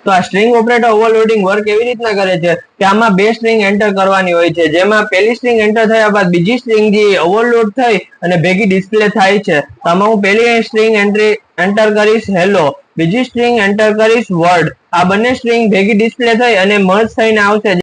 તો આ string operator overloading work એવી રીતના કરે છે કે આમાં બે સ્ટ્રિંગ એન્ટર કરવાની હોય છે, જેમાં પહેલી સ્ટ્રિંગ એન્ટર થયા બાદ બીજી સ્ટ્રિંગ જે ઓવરલોડ થઈ અને ભેગી ડિસ્પ્લે થાય છે. તો આમાં હું પહેલી સ્ટ્રિંગ એન્ટર કરીશ હેલો, બીજી સ્ટ્રિંગ એન્ટર કરીશ વર્ડ. આ બંને સ્ટ્રિંગ ભેગી ડિસ્પ્લે થઈ અને મર્જ થઈને આવશે.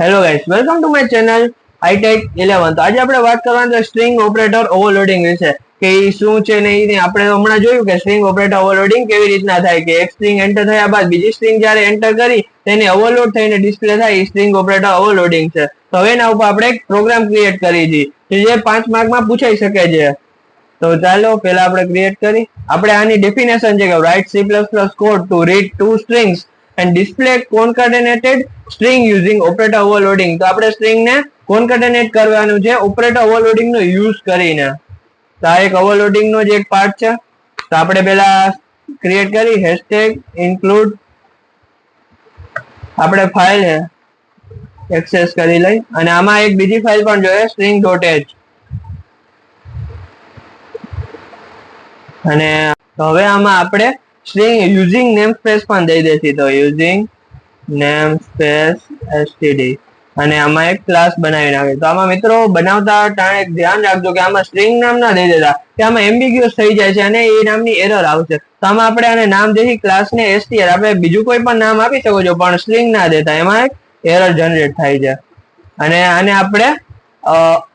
Hello guys, welcome to my channel iTech 11. તો આજે આપણે વાત કરવાની છે સ્ટ્રિંગ ઓપરેટર ઓવરલોડિંગ વિશે, કે એ શું છે ને એ આપણે હમણાં જોયું કે સ્ટ્રિંગ ઓપરેટર ઓવરલોડિંગ કેવી રીતના થાય, કે એક સ્ટ્રિંગ એન્ટર થયા બાદ બીજી સ્ટ્રિંગ જ્યારે એન્ટર કરી તેને ઓવરલોડ થઈને ડિસ્પ્લે થાય, એ સ્ટ્રિંગ ઓપરેટર ઓવરલોડિંગ છે. તો હવે એના ઉપર આપણે એક પ્રોગ્રામ ક્રિએટ કરી છે જે 5 માર્કમાં પૂછાઈ શકે છે. તો ચાલો પહેલા આપણે ક્રિએટ કરી. આપણે આની ડેફિનેશન છે કે write C++ code to read two strings and display concatenated string using operator overloading. તો આપણે સ્ટ્રિંગ ને કોન્કેટેનેટ કરવાનું છે ઓપરેટર ઓવરલોડિંગ નો યુઝ કરીને. તો આ એક ઓવરલોડિંગ નો જ એક પાર્ટ છે. તો આપણે પહેલા ક્રિએટ કરી હેશટેગ ઇન્ક્લુડ, આપણે ફાઇલ એક્સેસ કરી લઈ અને આમાં એક બીજી ફાઇલ પણ જોઈએ string.h. અને હવે આમાં આપણે સ્ટ્રિંગ યુઝિંગ નેમસ્પેસ પણ દઈ દેছি. તો યુઝિંગ નેમસ્પેસ std અને આમાં એક ક્લાસ બનાવી નાખી. તો આમાં મિત્રો બનાવતા ટાણે ધ્યાન રાખજો કે આમાં સ્ટ્રિંગ નામ ના દઈ દેતા, કે આમાં એમ્બિગ્યુઅસ થઈ જાય છે અને એ નામની એરર આવશે. તો આમાં આપણે આને નામ દેખી ક્લાસ ને str, આપણે બીજું કોઈ પણ નામ આપી શકો છો પણ સ્ટ્રિંગ ના દેતા, એમાં એક એરર જનરેટ થાય છે. અને આને આપણે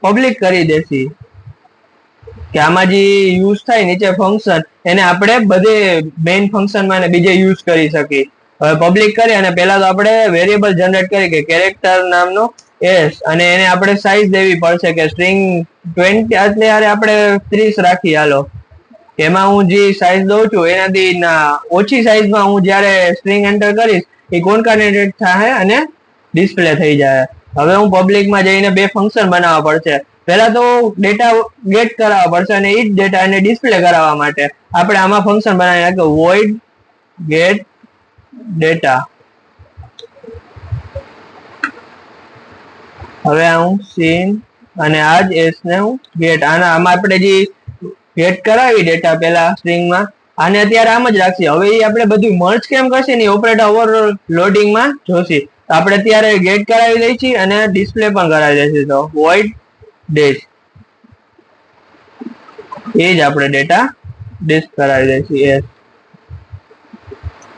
પબ્લિક કરી દેસી કે આમાં જે યુઝ થાય નીચે ફંક્શન, એને આપણે બધે મેઇન ફંક્શનમાં ને બીજે યુઝ કરી શકીએ. હવે પબ્લિક કરી અને પહેલા તો આપણે વેરિયેબલ જનરેટ કરી કે કેરેક્ટર નામનો એસ, અને એને આપણે સાઈઝ દેવી પડશે કે સ્ટ્રિંગ 20 એટલે આપણે 30 રાખી. હાલો, એમાં હું જે સાઈઝ દઉં છું એનાથી ઓછી સાઈઝમાં હું જ્યારે સ્ટ્રિંગ એન્ટર કરીશ એ કોન્કેટેનેટેડ થાય અને ડિસ્પ્લે થઈ જાય. હવે હું પબ્લિકમાં જઈને બે ફંક્શન બનાવવા પડશે. પહેલા તો ડેટા ગેટ કરાવવા પડશે અને એ જ ડેટાને ડિસ્પ્લે કરાવવા માટે આપણે આમાં ફંક્શન બનાવી નાખ્યું void get data. હવે હું સીન અને આ જ એસ ને હું ગેટ, આમાં આપણે જે ગેટ કરાવી ડેટા પહેલા સ્ટ્રિંગમાં, આને અત્યારે આમ જ રાખીએ. હવે એ આપણે બધું મર્જ કેમ કરશે ને ઓપરેટર ઓવરલોડિંગમાં જોશી. તો આપણે અત્યારે ગેટ કરાવી દઈએ છીએ અને ડિસ્પ્લે પણ કરાવી દઈશું. તો void dash એ જ આપણે ડેટા ડિસ્પ કરાવી દઈશું.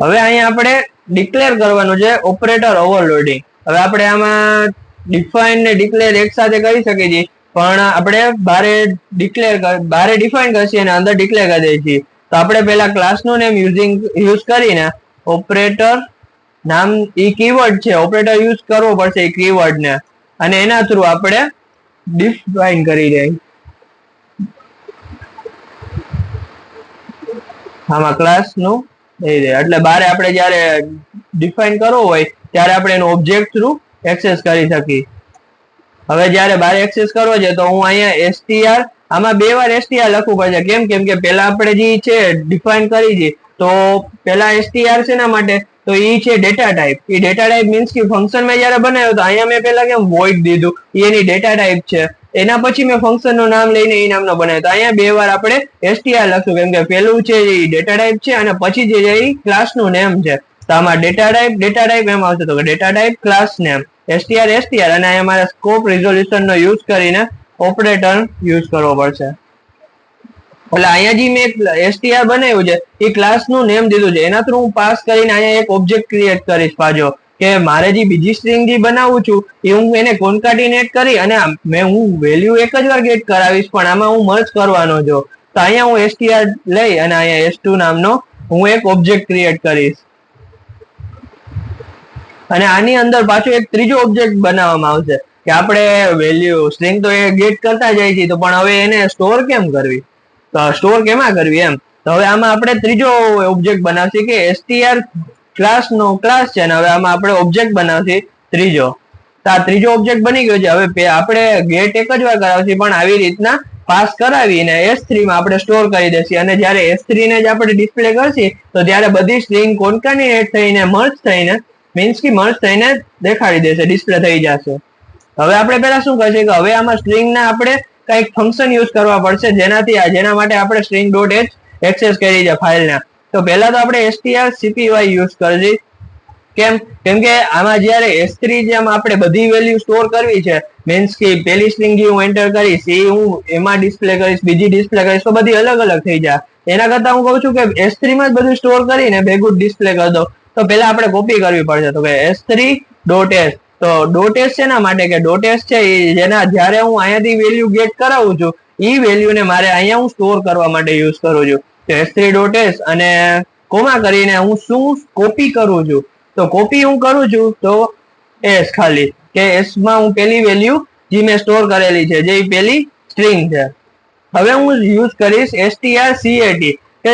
હવે અહીંયા આપણે ડિક્લેર કરવાનું છે ઓપરેટર ઓવરલોડિંગ. હવે આપણે આમાં ડિફાઇન ને ડિક્લેર એક સાથે કરી શકીએ છીએ, પણ આપણે બારે ડિફાઇન કરશી અને અંદર ડિક્લેર કરી દઈએ છીએ. તો આપણે પહેલા ક્લાસનું નેમ યુઝ કરીને ઓપરેટર નામ એ કીવર્ડ છે, ઓપરેટર યુઝ કરવો પડશે એ કીવર્ડ ને, અને એના થ્રુ આપણે ડિફાઇન કરી દઈએ. આમાં ક્લાસનું એટલે બારે આપણે જ્યારે ડિફાઇન કરવો હોય ત્યારે આપણે એનો ઓબ્જેક્ટ થ્રુ એક્સેસ કરી શકીએ. હવે જ્યારે બારે એક્સેસ કરવો છે તો હું અહીંયા str, આમાં બે વાર str લખવું પડશે. કેમ કે પહેલા આપણે જે છે ડિફાઇન કરી છે, તો પહેલા str છે એના માટે તો એ છે ડેટા ટાઈપ. એ ડેટા ટાઈપ મીન્સ કે ફંક્શન મેં જ્યારે બનાવ્યો તો અહીંયા મેં પહેલા કેમ void દીધું, એની ડેટા ટાઈપ છે. એના પછી મેં ફંક્શન નું નામ લઈને એ નામનો બનાવ્યો. તો અહીંયા બે વાર આપણે str લખશું, કેમ કે પેલું છે એ ડેટા ટાઈપ છે અને પછી જે છે એ ક્લાસ નું નેમ છે. તો આમાં ડેટા ટાઈપ એમ આવશે. તો data type class name str અને અહીંયા મારે સ્કોપ રિઝોલ્યુશન નો યુઝ કરીને ઓપરેટર યુઝ કરવો પડશે. એટલે અહીંયા જે મેં str બનાવ્યું છે એ ક્લાસ નું નેમ દીધું છે, એના થ્રુ હું પાસ કરીને અહીંયા એક ઓબ્જેક્ટ ક્રિએટ કરીશ પાછો, કે મારે જે બીજી સ્ટ્રિંગ જે બનાવું છું એ હું એને કોન્કેટિનેટ કરી અને હું વેલ્યુ એક જ વાર ગેટ કરાવીશ, પણ આમાં હું મર્જ કરવાનો છું. તો અહીંયા હું str લઈ અને અહીંયા s2 નામનો હું એક ઓબ્જેક્ટ ક્રિએટ કરીશ, અને આની અંદર પાછો એક ત્રીજો ઓબ્જેક્ટ બનાવવામાં આવશે કે આપણે વેલ્યુ સ્ટ્રિંગ તો એ ગેટ કરતા જાય છે, તો પણ હવે એને સ્ટોર કેમ કરવી, તો સ્ટોર કેમાં કરવી એમ. તો હવે આમાં આપણે ત્રીજો ઓબ્જેક્ટ બનાવશે કે str ક્લાસ નો ક્લાસ છે, અને હવે આમાં આપણે ઓબ્જેક્ટ બનાવશે ત્રીજો. તો આ ત્રીજો ઓબ્જેક્ટ બની ગયો છે. હવે આપણે ગેટ એક જ વાર કરાવશે, પણ આવી રીતના પાસ કરાવીને s3 માં આપણે સ્ટોર કરી દેશે, અને જ્યારે s3 ને જ આપણે ડિસ્પ્લે કરશે તો ત્યારે બધી સ્ટ્રિંગ કોન્કેટિનેટ થઈને મર્જ થઈને મીન્સ કે મર્જ થઈને દેખાડી દેશે, ડિસ્પ્લે થઈ જશે. હવે આપણે પહેલા શું કરશે કે હવે આમાં સ્ટ્રિંગ ના આપણે કંઈક ફંક્શન યુઝ કરવા પડશે, જેના માટે આપણે string.h એક્સેસ કરી છે ફાઇલના. તો પહેલા તો આપણે strcpy યુઝ કરશે. કેમ કેમ કે આમાં જયારે S3 જેમ આપણે બધી વેલ્યુ સ્ટોર કરવી છે, મીન્સ કે પેલી સ્ટ્રિંગ જે હું એન્ટર કરીશ એ હું એમાં ડિસ્પ્લે કરીશ, બીજી ડિસ્પ્લે કરીશ, તો બધી અલગ અલગ થઈ જાય. એના કરતા હું કઉ છું કે S3 માં જ બધું સ્ટોર કરીને ભેગું ડિસ્પ્લે કરી દો. તો પેલા આપણે કોપી કરવી પડશે, તો કે S3.S. તો .s શેના માટે કે .s છે જેના જયારે હું અહીંયાથી વેલ્યુ ગેટ કરાવું છું એ વેલ્યુને મારે અહીંયા હું સ્ટોર કરવા માટે યુઝ કરું છું. તો S3.s અને કોમા કરીને હું શું કોપી કરું છું, તો કોપી હું કરું છું તો S ખાલી કે S માં હું પેલી વેલ્યુ જે મેં સ્ટોર કરેલી છે, જે પેલી સ્ટ્રિંગ છે. હવે હું યુઝ કરીશ strcat કે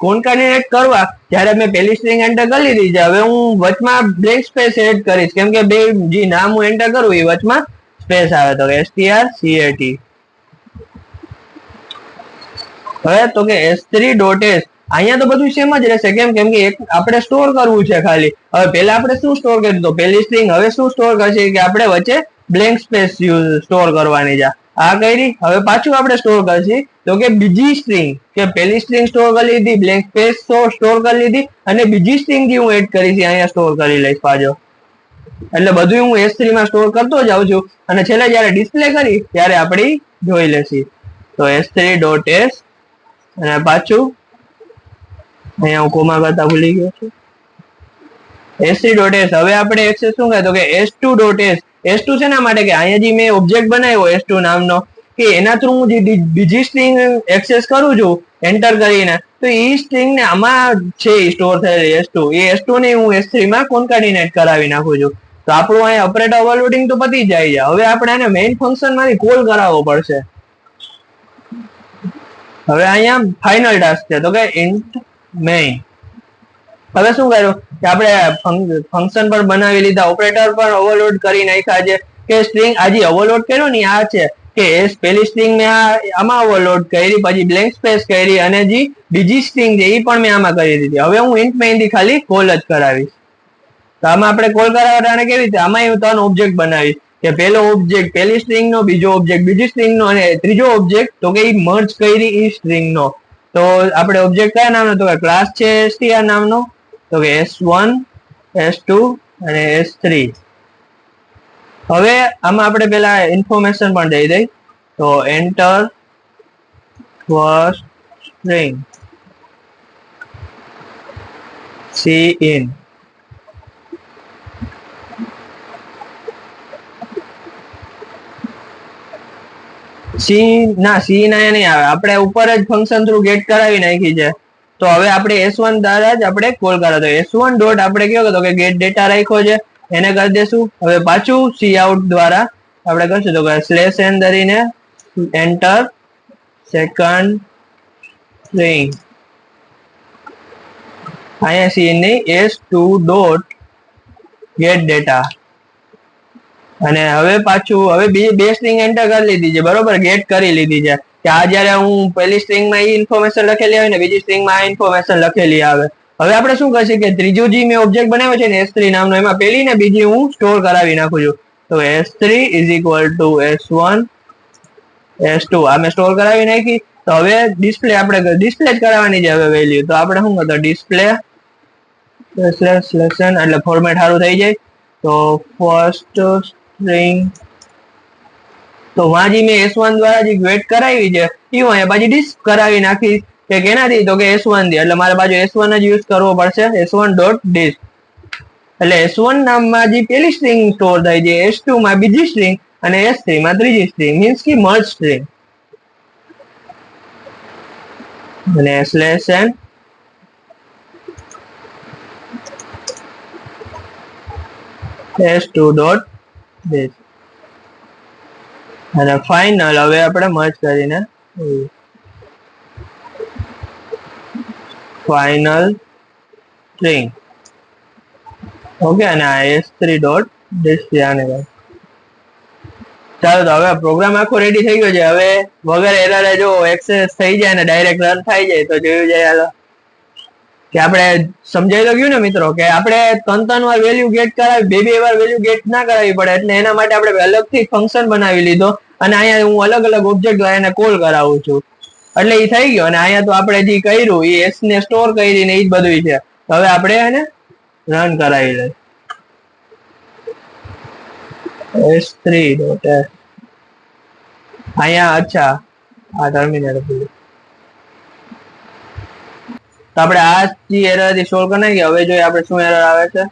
કોન્કાટિનેટ કરવા. જયારે મેં પેલી સ્ટ્રિંગ એન્ટર કરી લીધી છે, હવે હું વચમાં બ્લેન્ક સ્પેસ એડ કરીશ, કેમ કે બે જે નામ હું એન્ટર કરું એ વચમાં સ્પેસ આવે. તો strcat હવે તો કે S3.s અહીંયા તો બધું સેમ જ રહેશે. કેમ કેમ કે આપણે સ્ટોર કરવું છે ખાલી. હવે પેલા આપણે શું સ્ટોર કર્યું તો પેલી સ્ટ્રિંગ, હવે શું સ્ટોર કરશે કે આપણે વચ્ચે બ્લેન્ક સ્પેસ સ્ટોર કરવાની છે. આ કરી હવે પાછું આપણે સ્ટોર કરશી તો કે બીજી સ્ટ્રિંગ, કે પેલી સ્ટ્રિંગ સ્ટોર કરી લીધી, બ્લેન્ક સ્પેસ સ્ટોર કરી લીધી, અને બીજી સ્ટ્રિંગ જે હું એડ કરી છે અહીંયા સ્ટોર કરી લઈશ પાછો. એટલે બધું હું S3 માં સ્ટોર કરતો જાઉં છું, અને છેલ્લે જયારે ડિસ્પ્લે કરી ત્યારે આપણી જોઈ લેશી. તો S3.s અને પાછું અહીંયા હું કોમા કરતા ભૂલી ગયો છું. S3.s હવે આપણે એક્સેસ શું કહે તો કે S2.s. S2 શેના માટે કે અહીંયા જે મેં ઓબ્જેક્ટ બનાવ્યો S2 નામનો, કે એના થ્રુ હું જે બીજી સ્ટ્રિંગ એક્સેસ કરું છું એન્ટર કરીને, તો એ સ્ટ્રિંગ ને આમાં છે સ્ટોર થયેલી S2, એ S2 ને હું S3 માં કોન્કાટિનેટ કરાવી નાખું છું. તો આપણું અહીંયા ઓપરેટર ઓવરલોડિંગ તો પતી જાય છે. હવે આપણે આને મેઇન ફંક્શન માંથી કોલ કરાવવો પડશે. હવે અહીંયા ફાઇનલ ટાસ્ક છે તો કે ઇન્ટ મેઇન. હવે શું કર્યું કે આપણે ફંક્શન પણ બનાવી લીધા, ઓપરેટર પણ ઓવરલોડ કરી નાખ્યા છે. કે સ્ટ્રિંગ આજે ઓવરલોડ કર્યો ને આ છે કે પેલી સ્ટ્રિંગ મેં આમાં ઓવરલોડ કરી, પછી બ્લેન્ક સ્પેસ કરી, અને જે બીજી સ્ટ્રિંગ છે એ પણ મેં આમાં કરી દીધી. હવે હું ઇન્ટ મેઇન થી ખાલી કોલ જ કરાવીશ. તો આમાં આપણે કોલ કરાવવાને કેવી રીતે, આમાં હું 3 ઓબ્જેક્ટ બનાવીશ, કે પેલો ઓબ્જેક્ટ પેલી સ્ટ્રિંગ નો, બીજો ઓબ્જેક્ટ બીજી સ્ટ્રિંગ નો, અને ત્રીજો ઓબ્જેક્ટ તો કે મર્જ કરી એ સ્ટ્રિંગ નો. તો આપણે ઓબ્જેક્ટ કયા નામનો, તો કે ક્લાસ છે str નામનો, તો કે S1 S2 અને S3. હવે આમાં આપણે પેલા ઇન્ફોર્મેશન પણ દઈ દઈ. તો enter first string cin. C ના નહીં આવે, આપણે ઉપર જ ફંક્શન થ્રુ ગેટ કરાવી નાખી છે. તો હવે આપણે S1 દ્વારા જ આપણે કોલ કરાવો. તો S1 ડોટ આપણે કેવો તો કે ગેટ ડેટા રાખ્યો છે એને કરી દેશું. હવે પાછું સી આઉટ દ્વારા આપણે કરશું તો કે /n ધરીને એન્ટર સેકન્ડ સ્ટ્રિંગ. અહીંયા સી ની S2 ડોટ ગેટ ડેટા. અને હવે પાછું હવે બે સ્ટ્રિંગ એન્ટર કરી લીધી છે, બરોબર, ગેટ કરી લીધી છે. કે આ જયારે હું પહેલી સ્ટ્રિંગમાં એ ઇન્ફોર્મેશન લખેલી આવે ને બીજી સ્ટ્રિંગમાં આ ઇન્ફોર્મેશન લખેલી આવે. હવે આપણે શું કરશું કે ત્રીજું જે મેં ઓબ્જેક્ટ બનાવ્યો છે ને S3 નામનો, એમાં પેલી ને બીજી હું સ્ટોર કરાવી નાખું છું. તો S3 is equal to S1 S2 આ મેં સ્ટોર કરાવી નાખી. તો હવે ડિસ્પ્લે આપણે ડિસ્પ્લે જ કરાવવાની છે હવે વેલ્યુ. તો આપણે શું કરતો ડિસ્પ્લે એટલે ફોર્મેટ સારું થઈ જાય. તો ફર્સ્ટ સ્ટ્રિંગ, તો વાંજી મેં S1 દ્વારા જે વેટ કરાવી છે એ હું અહીંયા પાછી ડિસ્પ કરાવી નાખીશ. કે કેનાથી તો કે S1 થી, એટલે મારે પાછું S1 જ યુઝ કરવો પડશે. S1 ડોટ ડિસ્પ એટલે S1 નામમાં જે પેલી સ્ટ્રિંગ સ્ટોર થાય છે, S2 માં બીજી સ્ટ્રિંગ, અને S3 માં ત્રીજી સ્ટ્રિંગ, મીન્સ કે મર્જ સ્ટ્રિંગ. અને /n S2 ડોટ ડિસ્પ. અને ફાઇનલ હવે આપણે મર્જ કરીને ફાઇનલ સ્ટ્રિંગ. ઓકે, અને આ S3 ડોટ ડિસ્પ્લે આને. ચાલો, તો હવે પ્રોગ્રામ આખો રેડી થઈ ગયો છે. હવે વગર એરરે જો એક્સેસ થઈ જાય ને ડાયરેક્ટ રન થઈ જાય તો જોયું જાય. હાલો કે આપણે સમજાઈ તો ગયું ને મિત્રો, કે આપણે 3 વાર વેલ્યુ ગેટ કરાવી, બે વાર વેલ્યુ ગેટ ના કરાવી પડે. એટલે એના માટે આપણે અલગથી ફંક્શન બનાવી લીધો, અને અહીંયા હું અલગ અલગ ઓબ્જેક્ટ એને કોલ કરાવું છું. એટલે એ થઈ ગયો. અને અહીંયા તો આપણે જે કર્યું એ S ને સ્ટોર કરીને એ જ બધું છે. હવે આપણે એને રન કરાવી લે s3 ડોટ અહીંયા અચ્છા આ ટર્મિનલ તો આપણે આ જે એરર થી સોલ્વ કરી નાખીએ. હવે જોઈએ આપણે શું એરર આવે છે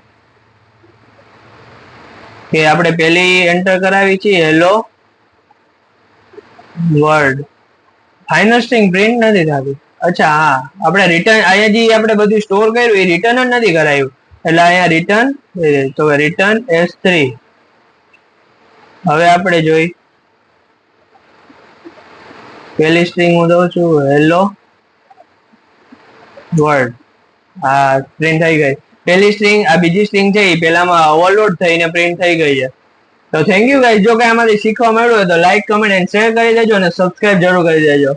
કે આપણે પેલી એન્ટર કરાવી છે hello word final string print નથી થતી. અચ્છા હા આપણે રિટર્ન અહીંયા જે આપણે બધું સ્ટોર કર્યું એ રિટર્ન જ નથી કરાયું એટલે અહીંયા રિટર્ન તો રિટર્ન s3. હવે આપણે જોઈ પેલી સ્ટ્રિંગ હું દઉં છું હેલો વર્ડ હા પ્રિન્ટ થઈ ગઈ પેલી સ્ટ્રિંગ. આ બીજી સ્ટ્રિંગ છે એ પેલામાં ઓવરલોડ થઈને પ્રિન્ટ થઈ ગઈ છે. તો થેન્ક યુ ગાઈસ. જો કે આમાંથી શીખવા મળ્યું હોય તો લાઈક કમેન્ટ એન્ડ શેર કરી દેજો અને સબસ્ક્રાઇબ જરૂર કરી દેજો.